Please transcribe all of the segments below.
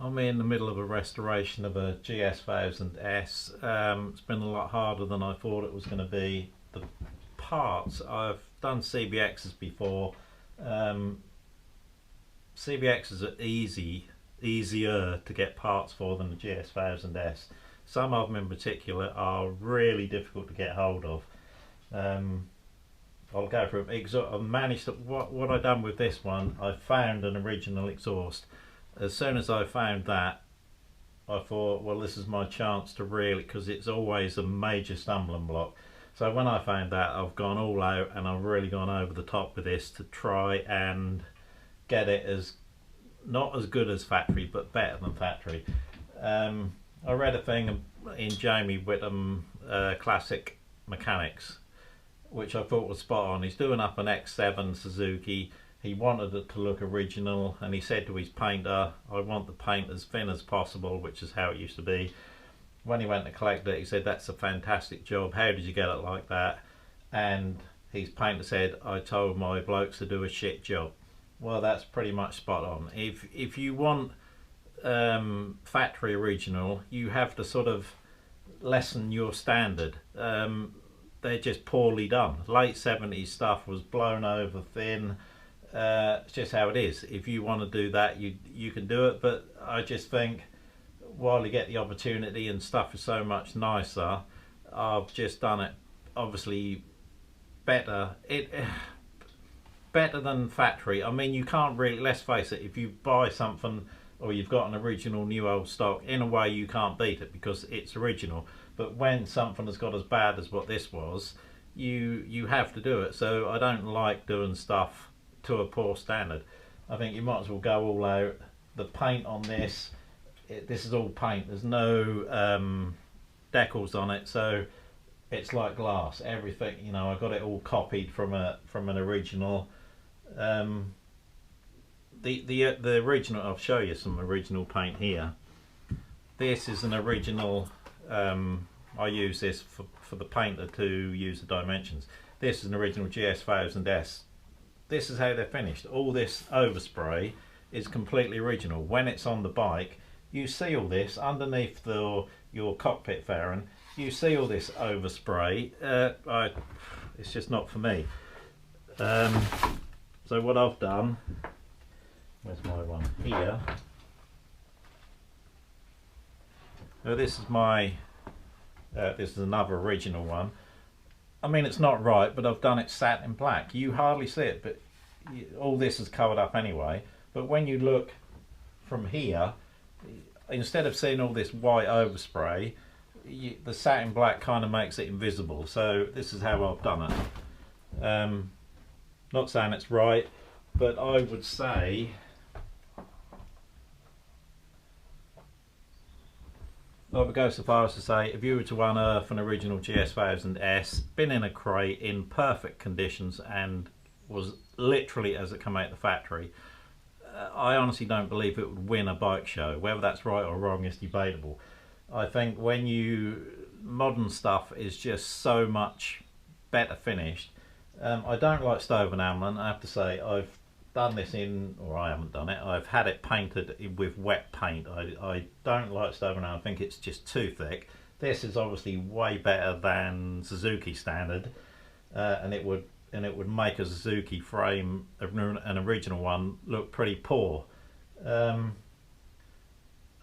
I'm in the middle of a restoration of a GS1000S. It's been a lot harder than I thought it was going to be. The parts, I've done CBXs before. CBXs are easier to get parts for than the GS1000S. Some of them in particular are really difficult to get hold of. I'll go through them. I've managed to, what I've done with this one, I found an original exhaust. As soon as I found that, I thought, well, this is my chance to really, because it's always a major stumbling block. So when I found that, I've gone all out and I've really gone over the top with this to try and get it as, not as good as factory, but better than factory. I read a thing in Jamie Whittam Classic Mechanics, which I thought was spot on. He's doing up an X7 Suzuki. He wanted it to look original, and he said to his painter, I want the paint as thin as possible, which is how it used to be. When he went to collect it, he said, that's a fantastic job, how did you get it like that? And his painter said, I told my blokes to do a shit job. Well, that's pretty much spot on. If you want factory original, you have to sort of lessen your standard. They're just poorly done. Late 70s stuff was blown over thin. It's just how it is. If you want to do that, you can do it, but I just think while you get the opportunity and stuff is so much nicer, I've just done it obviously better. Better than factory. I mean, you can't really, let's face it, if you buy something or you've got an original new old stock, in a way you can't beat it because it's original. But when something has got as bad as what this was, you have to do it. So I don't like doing stuff to a poor standard. I think you might as well go all out. The paint on this, this is all paint. There's no decals on it, so it's like glass. Everything, you know, I got it all copied from an original. The original, I'll show you some original paint here. This is an original. I use this for the painter to use the dimensions. This is an original GS1000S. This is how they're finished. All this overspray is completely original. When it's on the bike, you see all this underneath your cockpit fairing. You see all this overspray. It's just not for me. So what I've done, where's my one? Here. So this is my, this is another original one. I mean, it's not right, but I've done it satin black. You hardly see it, but all this is covered up anyway. But when you look from here, instead of seeing all this white overspray, the satin black kind of makes it invisible. So this is how I've done it. Not saying it's right, but I would say I would go so far as to say, if you were to unearth an original GS1000S, been in a crate in perfect conditions and was literally as it came out of the factory, I honestly don't believe it would win a bike show. Whether that's right or wrong is debatable. I think modern stuff is just so much better finished. I don't like stove enameling. I have to say, I've done this or I haven't done it, I've had it painted with wet paint. I don't like stove enameling. I think it's just too thick. This is obviously way better than Suzuki standard, and it would make a Suzuki frame, an original one, look pretty poor.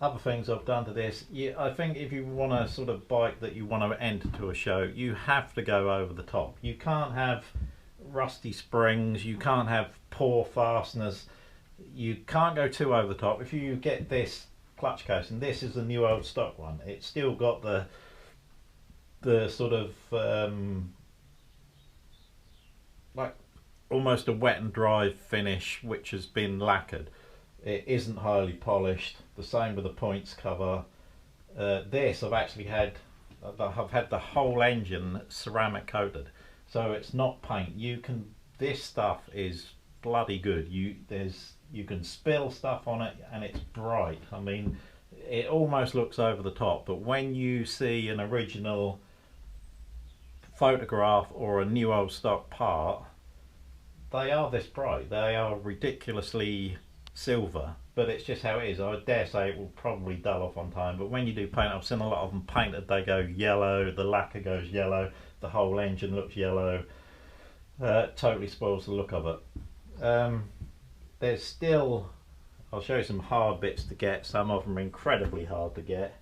Other things I've done to this, I think if you want a sort of bike that you want to enter to a show, you have to go over the top. You can't have rusty springs, you can't have poor fasteners, you can't go too over the top. If you get this clutch case, and this is a new old stock one, it's still got the sort of like almost a wet and dry finish which has been lacquered. It isn't highly polished. The same with the points cover. This I've had the whole engine ceramic coated, so it's not paint. This stuff is bloody good. You can spill stuff on it and it's bright. I mean, it almost looks over the top, but when you see an original photograph or a new old stock part, they are this bright. They are ridiculously silver, but it's just how it is. I dare say it will probably dull off on time, but when you do paint, I've seen a lot of them painted, they go yellow, the lacquer goes yellow, the whole engine looks yellow. Totally spoils the look of it. There's still, I'll show you some hard bits to get. Some of them are incredibly hard to get.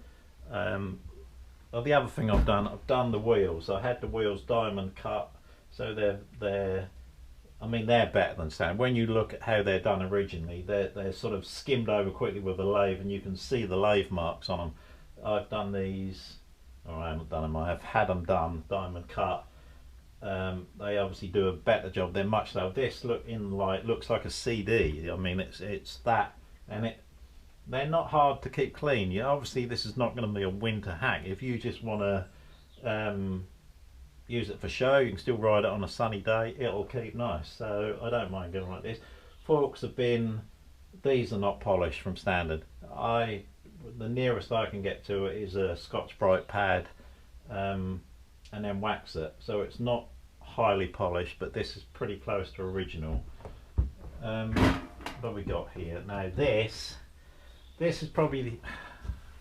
The other thing I've done the wheels. I had the wheels diamond cut, so they're better than standard. When you look at how they're done originally, they're sort of skimmed over quickly with a lathe, and you can see the lathe marks on them. I've done these, or I haven't done them, I have had them done diamond cut. They obviously do a better job. They're much though. This looks like a CD. I mean, it's that, and they're not hard to keep clean. Obviously this is not going to be a winter hack. If you just want to use it for show, you can still ride it on a sunny day, it'll keep nice, so I don't mind going like this. Forks have been, these are not polished from standard. The nearest I can get to it is a Scotch-Brite pad, and then wax it, so it's not highly polished, but this is pretty close to original. What have we got here now? This is probably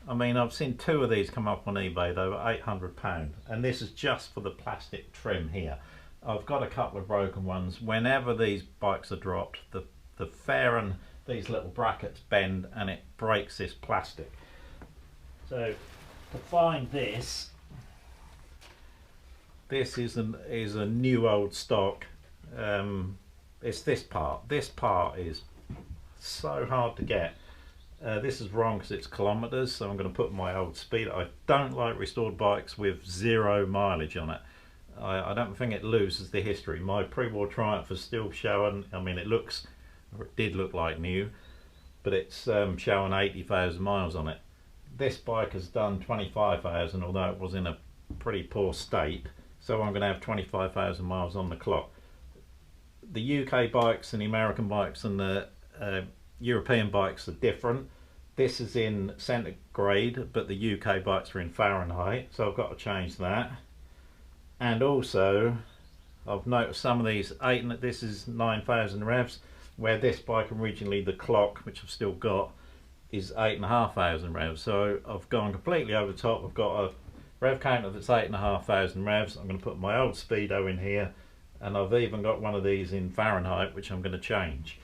I've seen two of these come up on eBay. They were £800, and this is just for the plastic trim here. I've got a couple of broken ones. Whenever these bikes are dropped, the fairing, these little brackets bend and it breaks this plastic. So to find this is a new old stock. It's this part. This part is so hard to get. This is wrong because it's kilometres, so I'm going to put my old speed. I don't like restored bikes with 0 mileage on it. I don't think it loses the history. My pre-war Triumph is still showing, it did look like new, but it's showing 80,000 miles on it. This bike has done 25,000, although it was in a pretty poor state, so I'm going to have 25,000 miles on the clock. The UK bikes and the American bikes and the European bikes are different. This is in centigrade, but the UK bikes are in Fahrenheit, so I've got to change that. And also I've noticed some of these this is 9,000 revs, where this bike originally, the clock, which I've still got, is 8,500 revs. So I've gone completely over the top. I've got a rev counter that's 8,500 revs. I'm going to put my old speedo in here, and I've even got one of these in Fahrenheit, which I'm going to change.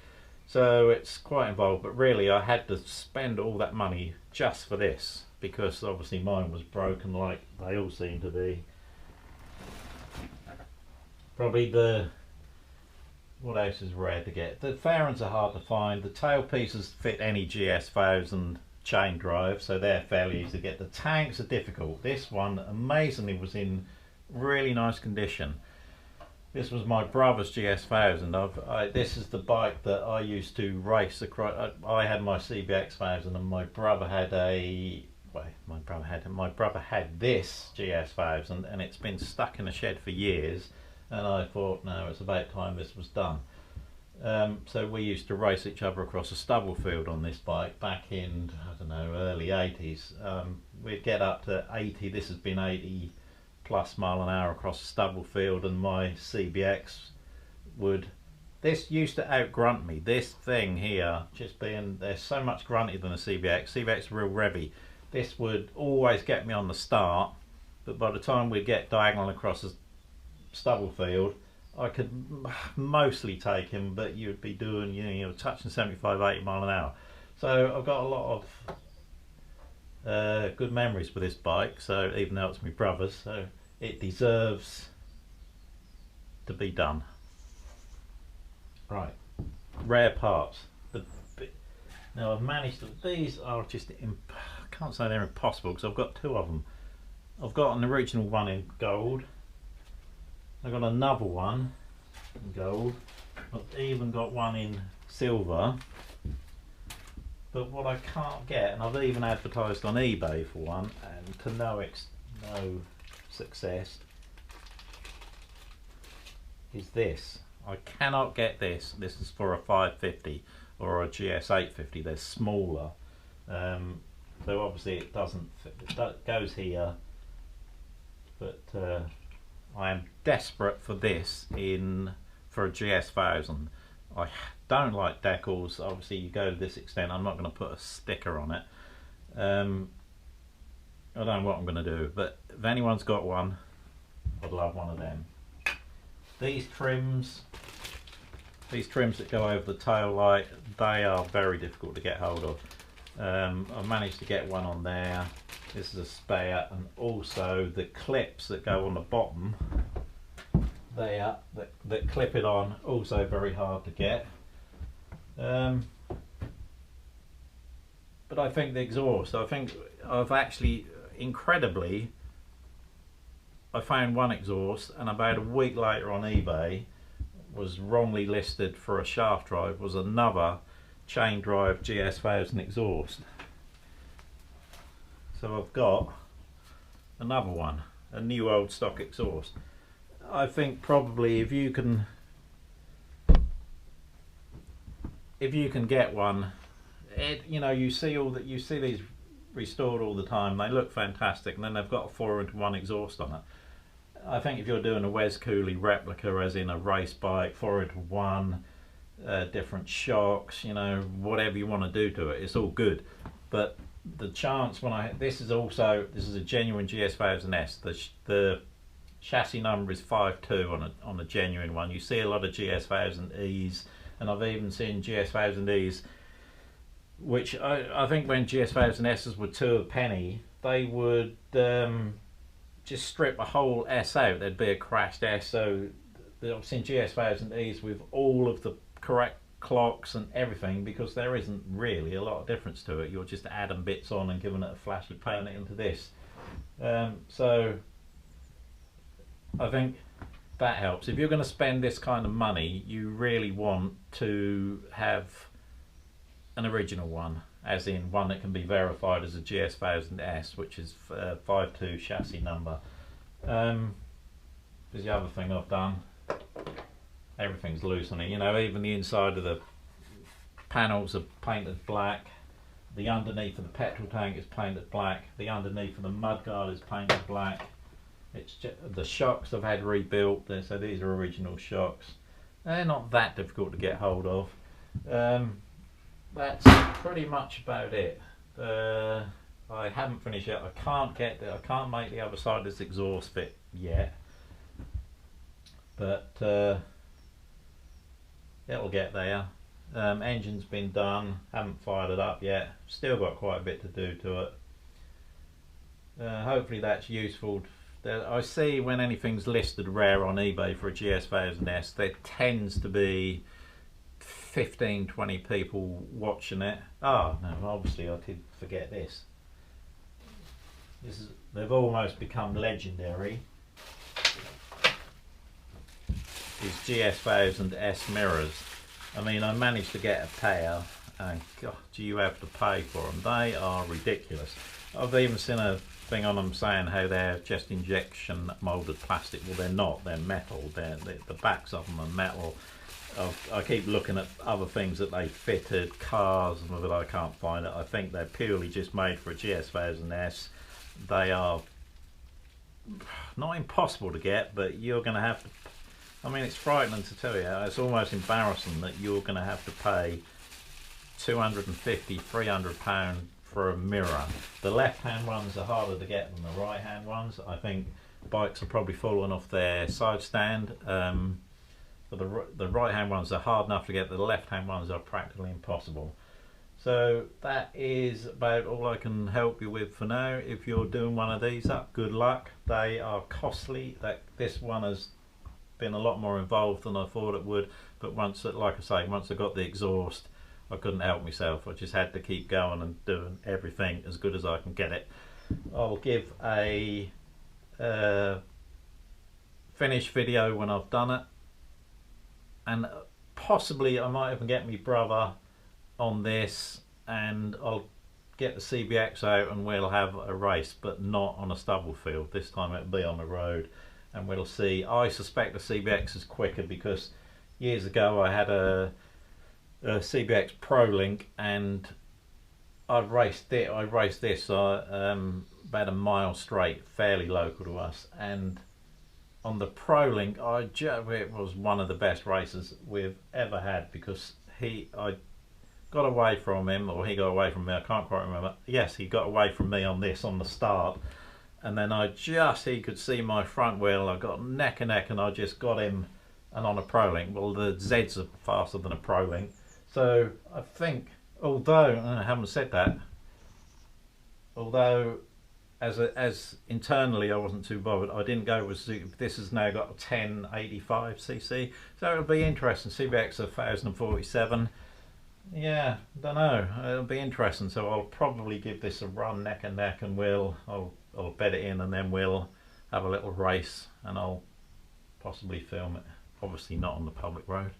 So it's quite involved, but really I had to spend all that money just for this, because obviously mine was broken like they all seem to be. Probably what else is rare to get? The fairings are hard to find. The tailpieces fit any GS1000 chain drive, so they're fairly easy to get. The tanks are difficult. This one amazingly was in really nice condition. This was my brother's GS1000. This is the bike that I used to race across. I had my CBX1000, and my brother had this GS1000, and it's been stuck in a shed for years. And I thought, no, it's about time this was done. So we used to race each other across a stubble field on this bike back in, I don't know, early 80s. We'd get up to 80. This has been 80 plus mile an hour across a stubble field, and my CBX this used to out-grunt me. This thing here, just being, there's so much gruntier than a CBX. CBX is real revvy. This would always get me on the start, but by the time we'd get diagonal across a stubble field, I could mostly take him, but you'd be doing, touching 75, 80 mile an hour. So I've got a lot of good memories with this bike, so even though it's my brother's, so it deserves to be done. Right, rare parts. Now I've managed to, these are just, I can't say they're impossible because I've got two of them. I've got an original one in gold. I've got another one in gold. I've even got one in silver. But what I can't get, and I've even advertised on eBay for one, and to no success, is this. I cannot get this. This is for a 550 or a GS850. They're smaller. So obviously it doesn't fit. It goes here. But I am desperate for this for a GS1000. don't like decals, obviously you go to this extent. I'm not going to put a sticker on it. I don't know what I'm going to do, but if anyone's got one, I'd love one of them. These trims that go over the tail light, they are very difficult to get hold of. I managed to get one on there. This is a spare, and also the clips that go on the bottom there that clip it on, also very hard to get. But I think the exhaust, I think I've actually, incredibly, I found one exhaust, and about a week later on eBay was wrongly listed for a shaft drive, was another chain drive GS1000 exhaust. So I've got another one, a new old stock exhaust. I think probably if you can get one, you know, you see these restored all the time. They look fantastic, and then they've got a 4-into-1 exhaust on it. I think if you're doing a Wes Cooley replica, as in a race bike, 4-into-1, different shocks, you know, whatever you want to do to it, it's all good. But the chance this is a genuine GS1000S. The chassis number is 52 on a genuine one. You see a lot of GS1000Es, and I've even seen GS1000Es, which I think when GS1000Ss were 2 a penny, they would just strip a whole S out. There'd be a crashed S. So I've seen GS1000Es with all of the correct clocks and everything, because there isn't really a lot of difference to it. You're just adding bits on and giving it a flash of paint into this. So I think that helps. If you're going to spend this kind of money, you really want to have an original one, as in one that can be verified as a GS1000S, which is 52 chassis number. There's the other thing I've done. Everything's loose on it, you know, even the inside of the panels are painted black. The underneath of the petrol tank is painted black. The underneath of the mudguard is painted black. It's just, the shocks I've had rebuilt, so these are original shocks. They're not that difficult to get hold of. That's pretty much about it. I haven't finished yet. I can't make the other side of this exhaust fit yet, but it'll get there. Engine's been done, haven't fired it up yet, still got quite a bit to do to it. Hopefully that's useful. I see when anything's listed rare on eBay for a GS1000S, there tends to be 15-20 people watching it. Oh no, obviously I did forget this. They've almost become legendary. These GS1000S mirrors. I mean, I managed to get a pair, and God, do you have to pay for them? They are ridiculous. I've even seen a thing on them saying how they're just injection molded plastic. Well, they're not. They're metal. The backs of them are metal. I keep looking at other things that they fitted, cars, but I can't find it. I think they're purely just made for a GS1000S. They are not impossible to get, but you're going to have to. I mean, it's frightening to tell you. It's almost embarrassing that you're going to have to pay £250, £300 for a mirror. The left-hand ones are harder to get than the right-hand ones. I think bikes are probably falling off their side stand. But the right-hand ones are hard enough to get. The left-hand ones are practically impossible. So that is about all I can help you with for now. If you're doing one of these up, good luck. They are costly. This one has been a lot more involved than I thought it would, but like I say, once I got the exhaust, I couldn't help myself. I just had to keep going and doing everything as good as I can get it. I'll give a finished video when I've done it, and possibly I might even get my brother on this, and I'll get the CBX out and we'll have a race, but not on a stubble field. This time it'll be on the road, and we'll see. I suspect the CBX is quicker because years ago I had a CBX Pro Link, and I raced this about a mile straight, fairly local to us, and on the Pro Link it was one of the best races we've ever had, because I got away from him, or he got away from me, I can't quite remember. Yes, he got away from me on this, on the start, and then he could see my front wheel, I got neck and neck, and I just got him, and on a Pro Link. Well, the Zs are faster than a Pro Link, so I think, although, I haven't said that, although as internally I wasn't too bothered, I didn't go with Suzuki. This has now got a 1085cc, so it'll be interesting. CBX 1047, yeah, don't know, it'll be interesting. So I'll probably give this a run neck and neck, and I'll bed it in, and then we'll have a little race, and I'll possibly film it, obviously not on the public road.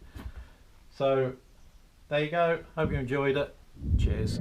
So there you go, hope you enjoyed it. Cheers.